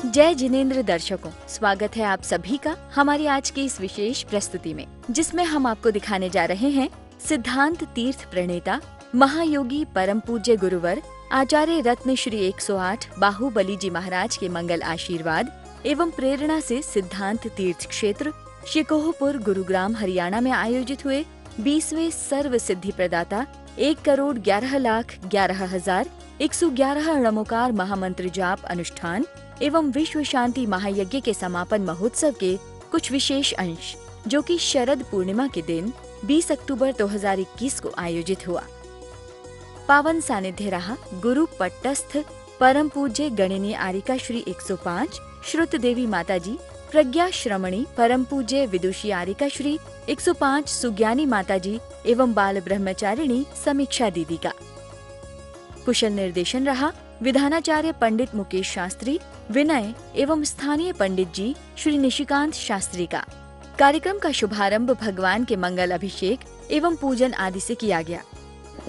जय जिनेंद्र दर्शकों, स्वागत है आप सभी का हमारी आज की इस विशेष प्रस्तुति में, जिसमें हम आपको दिखाने जा रहे हैं सिद्धांत तीर्थ प्रणेता महायोगी परम पूज्य गुरुवर आचार्य रत्न श्री 108 बाहुबली जी महाराज के मंगल आशीर्वाद एवं प्रेरणा से सिद्धांत तीर्थ क्षेत्र शिकोहपुर गुरुग्राम हरियाणा में आयोजित हुए 20वें सर्व सिद्धि प्रदाता 1,11,11,111 णमोकार महामंत्र जाप अनुष्ठान एवं विश्व शांति महायज्ञ के समापन महोत्सव के कुछ विशेष अंश, जो कि शरद पूर्णिमा के दिन 20 अक्टूबर 2021 को आयोजित हुआ। पावन सानिध्य रहा गुरु पट्टस्थ परम पूज्य गणिनी आरिका श्री 105 श्रुत देवी माताजी, प्रज्ञा श्रमणी परम पूज्य विदुषी आरिका श्री 105 सुज्ञानी माताजी एवं बाल ब्रह्मचारिणी समीक्षा दीदी का। कुशल निर्देशन रहा विधानाचार्य पंडित मुकेश शास्त्री, विनय एवं स्थानीय पंडित जी श्री निशिकांत शास्त्री का। कार्यक्रम का शुभारंभ भगवान के मंगल अभिषेक एवं पूजन आदि से किया गया।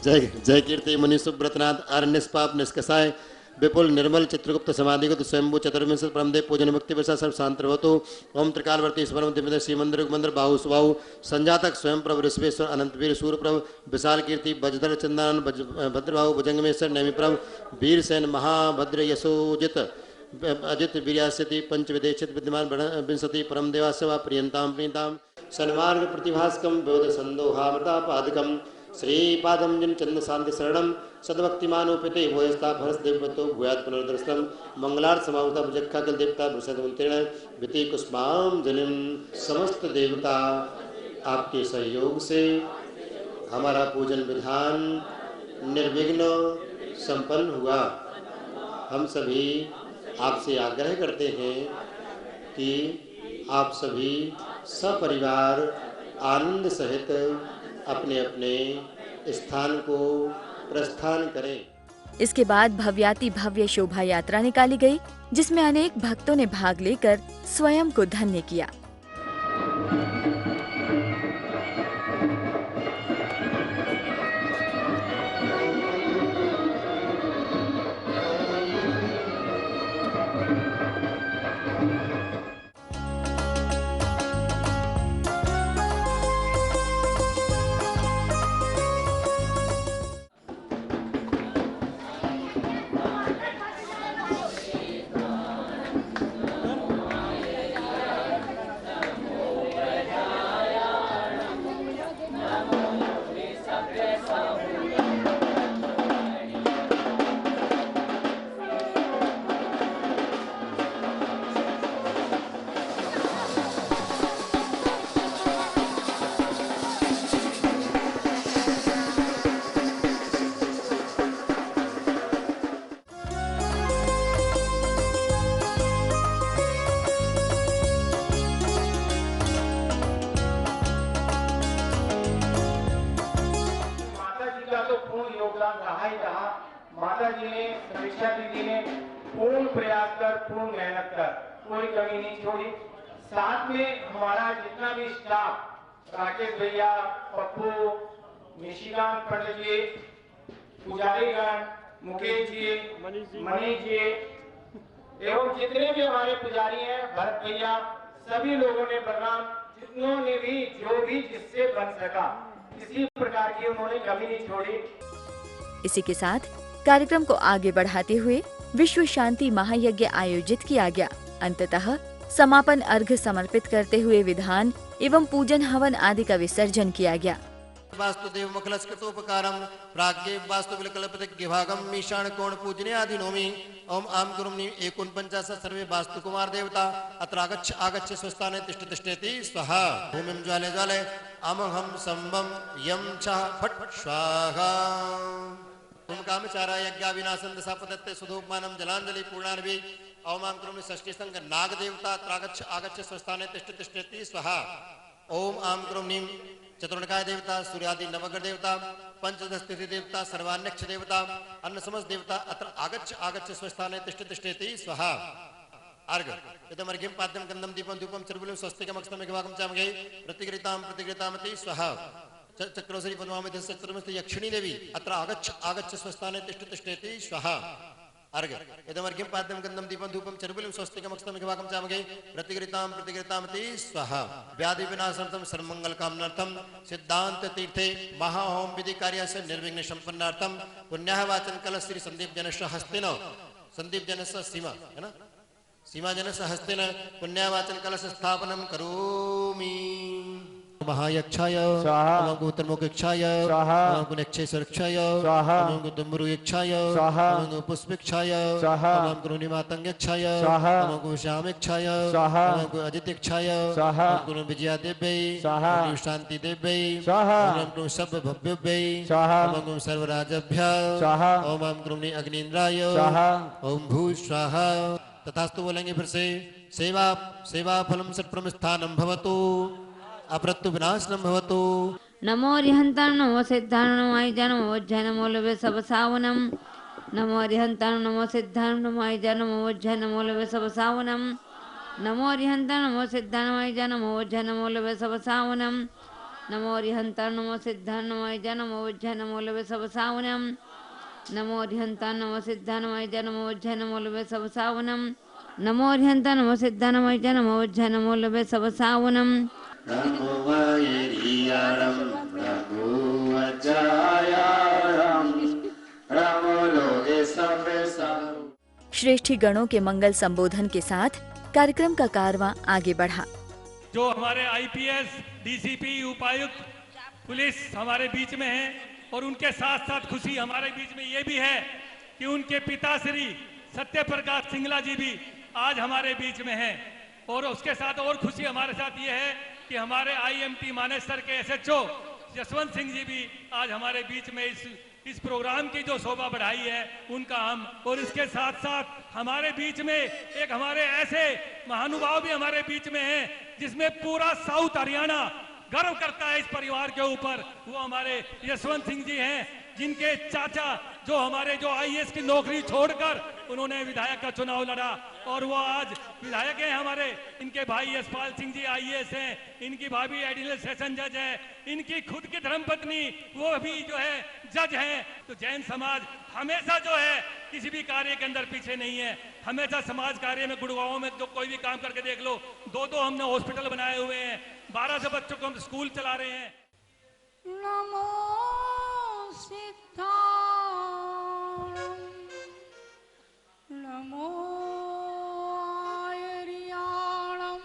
जय जय कीर्ति मुनि सुब्रतनाथ आर्य निष्पाप निष्कसाय विपुल निर्मल चित्रगुप्त समाधिगत स्वयंभू चतुर्विंश परमदेव पूजन मुक्ति वैसा सर्व शांतर्वतो ओम त्रिकालवर्ती स्वरम दिव्य श्री मंदिर मंदिर बाहु सुबाहु संजातक स्वयं प्रभु ऋषभेश्वर अनंतवीर सूर्य प्रभु विशाल कीर्ति बजधर चंदन भद्रबाहु भुजंगमेश्वर नैमिप्रभ वीर सेन महाभद्र यशोजित अजित वीर्यास्यति पंचविदेशित विद्यमान विंशति परम देवासेवा प्रियंताम प्रियंताम सन्मार्ग प्रतिभास्कम बोध संदोहामृतापादकम श्रीपादम जिन चंद शांति शरणम सद्भक्तिमानोपिते भोयस्ता भरस देवतो भूयात पुनर्दर्शनम मंगलार्थ समावता भुजक्खा कल देवता वृषदमंत्रेण विति कुष्माम जलिम। समस्त देवता आपके सहयोग से हमारा पूजन विधान निर्विघ्न संपन्न हुआ। हम सभी आपसे आग्रह करते हैं कि आप सभी सपरिवार आनंद सहित अपने अपने स्थान को प्रस्थान करें। इसके बाद भव्याति भव्य शोभा यात्रा निकाली गई, जिसमें अनेक भक्तों ने भाग लेकर स्वयं को धन्य किया। माता जी ने, समीक्षा दीदी ने पूर्ण प्रयास कर, पूर्ण मेहनत कर, कोई कमी नहीं छोड़ी। साथ में हमारा जितना भी स्टाफ, राकेश भैया, पप्पू, निशिकांत पंडित जी, पुजारीगण, मुकेश जी, मनीष जी एवं जितने भी हमारे पुजारी हैं, भरत भैया, सभी लोगों ने बलराम जितनों ने भी जो भी जिससे बन सका किसी प्रकार की उन्होंने कमी नहीं छोड़ी। इसी के साथ कार्यक्रम को आगे बढ़ाते हुए विश्व शांति महायज्ञ आयोजित किया गया। अंततः समापन अर्घ्य समर्पित करते हुए विधान एवं पूजन हवन आदि का विसर्जन किया गया। वास्तुदेव मखलस्कृतोपकारम प्राज्ञे वास्तुविकल्पतिभागम मीशान कोण पूजने आदिनोमि ओम आम गुरुमनि 49 सर्वे वास्तु कुमार देवता अत्र आगच्छ आगच्छ स्वस्थाने तिष्ठ तिष्ठेति स्वाहा भूमिं ज्वाले ज्वाले अमहं संबम यम च फट स्वाहा ओम कामचारा यज्ञा विनाशं दशापतत्ते सुधोपमानं जलांजलि पूर्णान्वि ओम आम गुरुमनि षष्ठी संग नाग देवता अत्र आगच्छ आगच्छ स्वस्थाने तिष्ठ तिष्ठेति स्वाहा ओम आम गुरुमनि चतुर्णकाय देवता सूर्यादि नवग्रह देवता पंचदश तिथि देवता सर्वान्यक्ष देवता अन्न समस्त देवता अत्र आगच्छ आगच्छ स्वस्थाने तिष्ठ तिष्ठेति स्वाहा अर्घ यदमर्घ्यं पाद्यं गन्धं दीपं धूपं चर्वुलं स्वस्तिकमक्षतं मेघवाकं चामगे प्रतिगृतामति स्वाहा चक्रोसरी पद्मावती चतुर्मस्ति यक्षिणी देवी अत्र आगच्छ आगच्छ स्वस्थाने तिष्ठ तिष्ठेति स्वाहा अर्घ इदमर्घ्यं पाद्यं गन्धं दीपं धूपं चर्बुलिं स्वस्तिकं अक्षतं वाकं चामगे प्रतिगृतामति स्वाहा व्याधि विनाशार्थं सर्वमंगल कामनार्थं सिद्धांत तीर्थे महाहोम विधि कार्यस्य निर्विघ्न संपन्नार्थं पुण्याह वाचन कल श्री संदीप जनस्य हस्तेन संदीप जनस्य सीमा है ना सीमा जनस्य हस्तेन पुण्याह वाचन कलश स्थापनं करोमि महायक्षाय स्वाहा गोत्रमुखक्षाय स्वाहा गुणक्षेश्वरक्षाय स्वाहा दुम्बरुक्षाय स्वाहा पुष्पिक्षाय स्वाहा गुरुनिमातंगक्षाय स्वाहा श्यामक्षाय स्वाहा अजितक्षाय स्वाहा गुरु विजया देव्यै स्वाहा शांति देव्यै स्वाहा सब भव्यव्यै स्वाहा सर्वराजभ्य स्वाहा ओम गुरुनि अग्निन्द्राय स्वाहा ओम भू स्वाहा तथास्तु बोलेंगे फिर से सेवा सेवा फलम सत्प्रमस्थानं भवतु अपरत्तु विनाशनं भवतु नमो रिहंतां नमो सिद्धां नमो आयजा नमो वज्जा नमो लवे सब सावनम नमो रिहंतां नमो सिद्धां नमो आयजा नमो वज्जा नमो लवे सब सावनम नमो रिहंतां नमो सिद्धां नमो आयजा नमो वज्जा नमो लवे सब सावनम नमो रिहंतां नमो सिद्धां नमो आयजा नमो वज्जा नमो लवे सब सावनम नमो रिहंतां नमो सिद्धां नमो आयजा नमो वज्जा नमो लवे सब सावनम नमो रिहंतां नमो सिद्धां नमो आयजा नमो वज्जा नमो लवे सब सावनम नमो वायरियाणं नमो वज्रायाणं नमो लोके सर्वेसारु। श्रेष्ठी गणों के मंगल संबोधन के साथ कार्यक्रम का कारवां आगे बढ़ा। जो हमारे आईपीएस, डीसीपी, उपायुक्त, पुलिस हमारे बीच में हैं और उनके साथ साथ खुशी हमारे बीच में ये भी है कि उनके पिता श्री सत्य प्रकाश सिंगला जी भी आज हमारे बीच में हैं। और उसके साथ और खुशी हमारे साथ ये है कि हमारे आईएमटी मानेसर के एसएचओ जसवंत सिंह जी भी आज हमारे बीच में इस प्रोग्राम की जो शोभा बढ़ाई है उनका हम, और इसके साथ साथ हमारे बीच में एक हमारे ऐसे महानुभाव भी हमारे बीच में हैं जिसमें पूरा साउथ हरियाणा गर्व करता है इस परिवार के ऊपर। वो हमारे यशवंत सिंह जी हैं जिनके चाचा जो हमारे जो आईएएस की नौकरी छोड़कर उन्होंने विधायक का चुनाव लड़ा और वो आज विधायक हैं हमारे। इनके भाई यशपाल सिंह जी आईएएस हैं, इनकी भाभी एडिशनल सेशन जज है, इनकी खुद की धर्मपत्नी वो भी जो है जज हैं। तो जैन समाज हमेशा जो है किसी भी कार्य के अंदर पीछे नहीं है, हमेशा समाज कार्य में गुड़गांव में जो कोई भी काम करके देख लो, 2 हमने हॉस्पिटल बनाए हुए हैं, 12 से बच्चों को हम स्कूल चला रहे हैं। नमो सिद्धां नमो आयर्याणं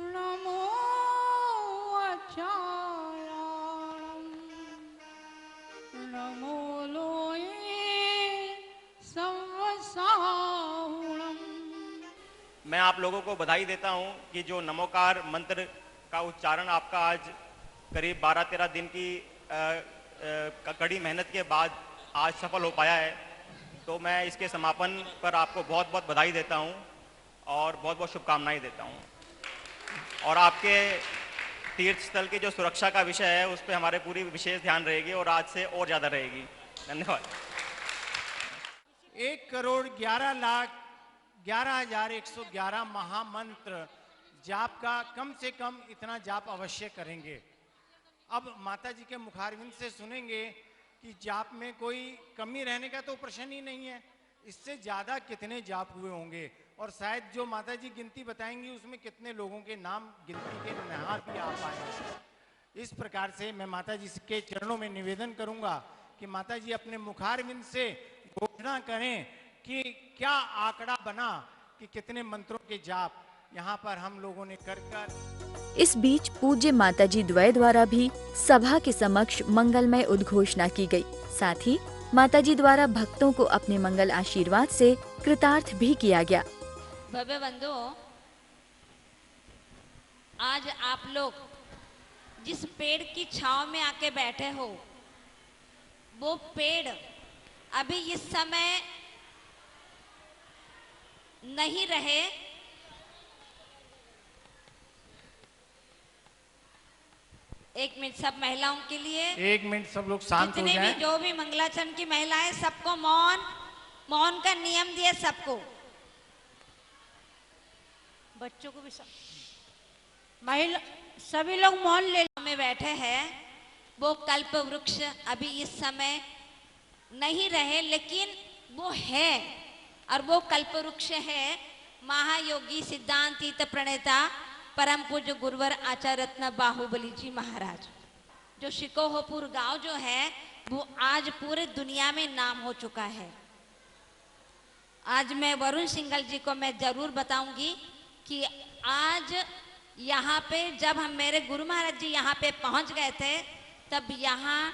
नमो वज्रायाणं नमो लोये संवसाहुणम्। मैं आप लोगों को बधाई देता हूं कि जो नमोकार मंत्र का उच्चारण आपका आज करीब 12-13 दिन की कड़ी मेहनत के बाद आज सफल हो पाया है। तो मैं इसके समापन पर आपको बहुत बहुत बधाई देता हूं और बहुत बहुत शुभकामनाएं देता हूं। और आपके तीर्थ स्थल की जो सुरक्षा का विषय है उस पर हमारे पूरी विशेष ध्यान रहेगी और आज से और ज़्यादा रहेगी। धन्यवाद। 1,11,11,111 महामंत्र जाप का कम से कम इतना जाप अवश्य करेंगे। अब माता जी के मुखारविंद से सुनेंगे कि जाप में कोई कमी रहने का तो प्रश्न ही नहीं है, इससे ज्यादा कितने जाप हुए होंगे और शायद जो माता जी गिनती बताएंगी उसमें कितने लोगों के नाम गिनती के नहा भी आ पाए। इस प्रकार से मैं माता जी के चरणों में निवेदन करूंगा कि माता जी अपने मुखारविंद से घोषणा करें कि क्या आंकड़ा बना कि कितने मंत्रों के जाप यहाँ पर हम लोगों ने कर इस बीच पूज्य माताजी द्वय द्वारा भी सभा के समक्ष मंगलमय उद्घोषणा की गई। साथ ही माताजी द्वारा भक्तों को अपने मंगल आशीर्वाद से कृतार्थ भी किया गया। भव्य बंधुओं, आज आप लोग जिस पेड़ की छांव में आके बैठे हो वो पेड़ अभी इस समय नहीं रहे। एक मिनट सब महिलाओं के लिए, 1 मिनट सब लोग शांत हो जितने जाएं। भी जो भी मंगलाचरण की महिलाएं सबको मौन का नियम दिए सबको, बच्चों को भी महिला सभी लोग मौन ले में बैठे हैं। वो कल्प वृक्ष अभी इस समय नहीं रहे, लेकिन वो है, और वो कल्पवृक्ष है महायोगी सिद्धांतीत प्रणेता परम पूज्य गुरुवर आचार्य रत्न बाहुबली जी महाराज। जो शिकोहपुर गांव जो है वो आज पूरे दुनिया में नाम हो चुका है। आज मैं वरुण सिंघल जी को मैं जरूर बताऊंगी कि आज यहाँ पे जब हम मेरे गुरु महाराज जी यहाँ पे पहुँच गए थे तब यहाँ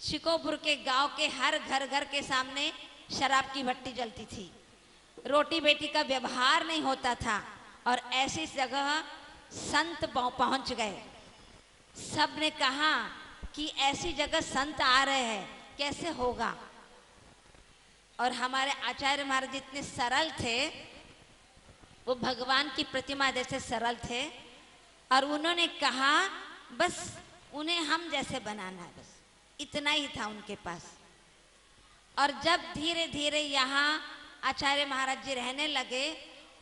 शिकोहपुर के गांव के हर घर घर के सामने शराब की भट्टी जलती थी, रोटी बेटी का व्यवहार नहीं होता था। और ऐसी जगह संत पहुंच गए, सब ने कहा कि ऐसी जगह संत आ रहे हैं, कैसे होगा। और हमारे आचार्य महाराज इतने सरल थे, वो भगवान की प्रतिमा जैसे सरल थे, और उन्होंने कहा बस उन्हें हम जैसे बनाना है, बस इतना ही था उनके पास। और जब धीरे धीरे यहाँ आचार्य महाराज जी रहने लगे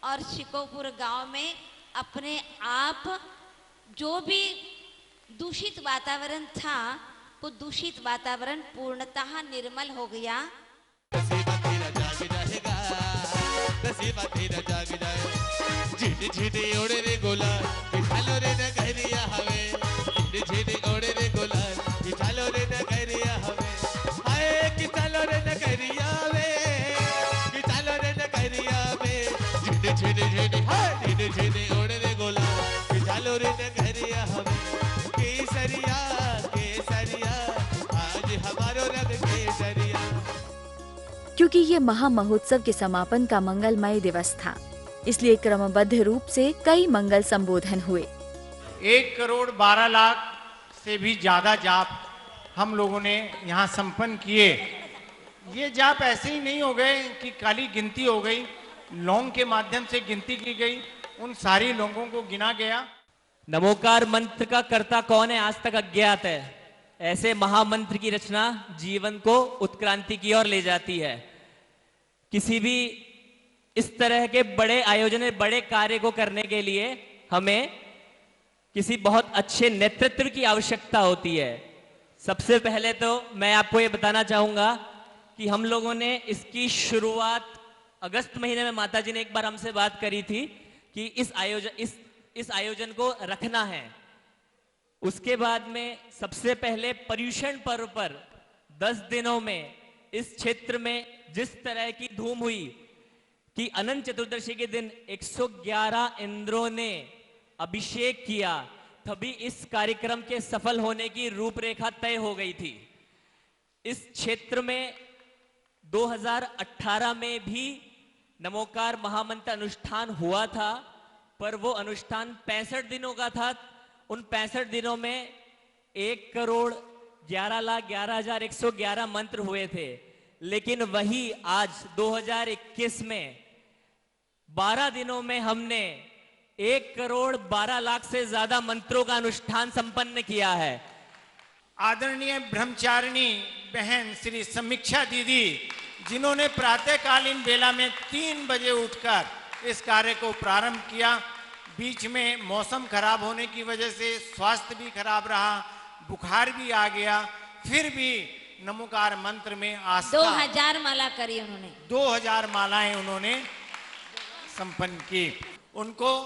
और शिकोहपुर गांव में अपने आप जो भी दूषित वातावरण था वो दूषित वातावरण पूर्णतः निर्मल हो गया। ओड़े रे गोलाल बिठालो रे नगरिया हवे, झिड़ी ओड़े रे गोलाल बिठालो रे नगरिया हवे, हाय कि चलो रे नगरिया वे, कि चलो रे नगरिया वे, झिड़ी हाय झिड़ी ओड़े रे गोलाल बिठालो रे नगरिया हवे, केसरिया केसरिया आज हमारो रंग केसरिया। क्योंकि ये महामहोत्सव के समापन का मंगलमय दिवस था, इसलिए क्रमबद्ध रूप से कई मंगल संबोधन हुए। 1,12,00,000 से भी ज्यादा जाप हम लोगों ने यहाँ संपन्न किए। ये जाप ऐसे ही नहीं हो गए कि खाली गिनती हो गई, लौंग के माध्यम से गिनती की गई, उन सारी लोगों को गिना गया। नमोकार मंत्र का कर्ता कौन है आज तक अज्ञात है। ऐसे महामंत्र की रचना जीवन को उत्क्रांति की ओर ले जाती है। किसी भी इस तरह के बड़े आयोजन, बड़े कार्य को करने के लिए हमें किसी बहुत अच्छे नेतृत्व की आवश्यकता होती है। सबसे पहले तो मैं आपको ये बताना चाहूंगा कि हम लोगों ने इसकी शुरुआत अगस्त महीने में, माता जी ने एक बार हमसे बात करी थी कि इस आयोजन को रखना है। उसके बाद में सबसे पहले पर्युषण पर्व पर 10 दिनों में इस क्षेत्र में जिस तरह की धूम हुई कि अनंत चतुर्दशी के दिन 111 इंद्रों ने अभिषेक किया, तभी इस कार्यक्रम के सफल होने की रूपरेखा तय हो गई थी। इस क्षेत्र में 2018 में भी नमोकार महामंत्र अनुष्ठान हुआ था, पर वो अनुष्ठान 65 दिनों का था। उन 65 दिनों में 1,11,11,111 मंत्र हुए थे। लेकिन वही आज 2021 में 12 दिनों में हमने 1,12,00,000 से ज्यादा मंत्रों का अनुष्ठान संपन्न किया है। आदरणीय ब्रह्मचारिणी बहन श्री समीक्षा दीदी, जिन्होंने प्रातःकालीन बेला में 3 बजे उठकर इस कार्य को प्रारंभ किया। बीच में मौसम खराब होने की वजह से स्वास्थ्य भी खराब रहा, बुखार भी आ गया, फिर भी नमोकार मंत्र में आस्था 2000 माला करी उन्होंने, 2000 मालाएं उन्होंने संपन्न की। उनको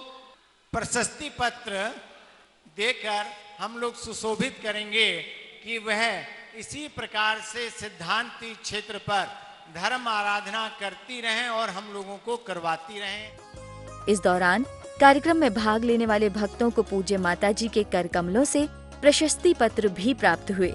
प्रशस्ति पत्र देकर हम लोग सुशोभित करेंगे कि वह इसी प्रकार से सिद्धांती क्षेत्र पर धर्म आराधना करती रहें और हम लोगों को करवाती रहें। इस दौरान कार्यक्रम में भाग लेने वाले भक्तों को पूज्य माता जी के कर कमलों से प्रशस्ति पत्र भी प्राप्त हुए।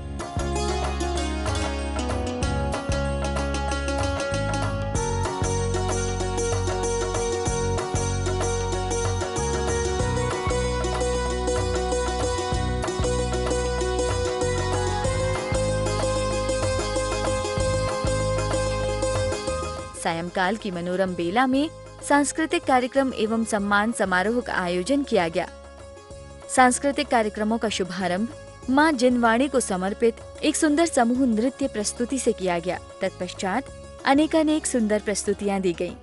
सायंकाल की मनोरम बेला में सांस्कृतिक कार्यक्रम एवं सम्मान समारोह का आयोजन किया गया। सांस्कृतिक कार्यक्रमों का शुभारंभ मां जिनवाणी को समर्पित एक सुंदर समूह नृत्य प्रस्तुति से किया गया। तत्पश्चात अनेकानेक सुंदर प्रस्तुतियां दी गईं।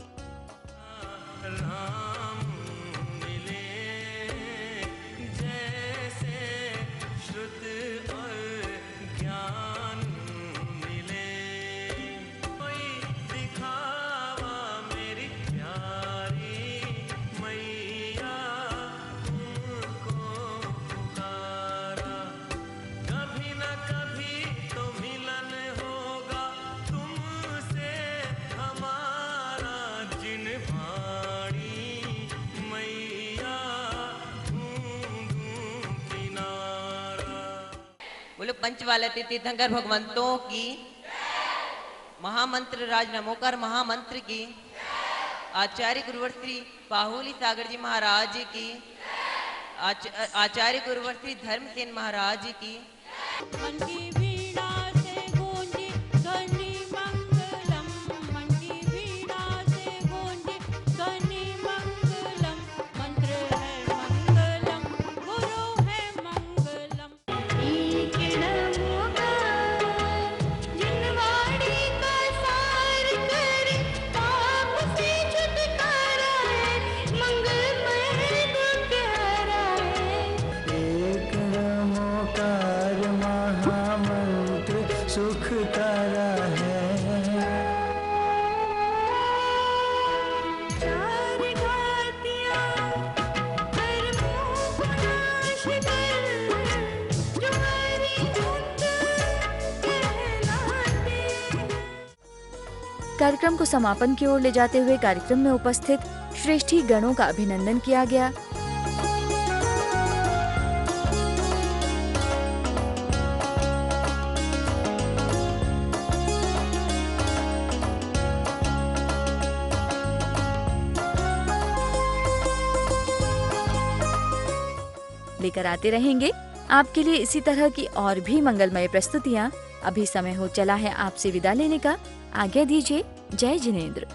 पंचवालय तीर्थंकर भगवंतों की, महामंत्र राज नमोकार महामंत्र की, आचार्य गुरुवर श्री बाहुली सागर जी महाराज की, आचार्य गुरुवर श्री धर्मसेन महाराज की। मन की वीणा से गूंजे ध्वनि मंगलम, मन की वीणा से गूंजे ध्वनि मंगलम, मंत्र है मंगलम, गुरु है मंगलम। एक नमोकार जिनवाणी का सार करे, पाप से छुटकारा है, मंगलमय गुण प्यारा है। एक नमोकार महामंत्र सुखकारा है। चार घातियाँ कर्मों को नाश कर, जो हरिभक्त कहलाते हैं। कार्यक्रम को समापन की ओर ले जाते हुए कार्यक्रम में उपस्थित श्रेष्ठी गणों का अभिनंदन किया गया। लेकर आते रहेंगे आपके लिए इसी तरह की और भी मंगलमय प्रस्तुतियां। अभी समय हो चला है आपसे विदा लेने का। आज्ञा दीजिए। जय जिनेंद्र।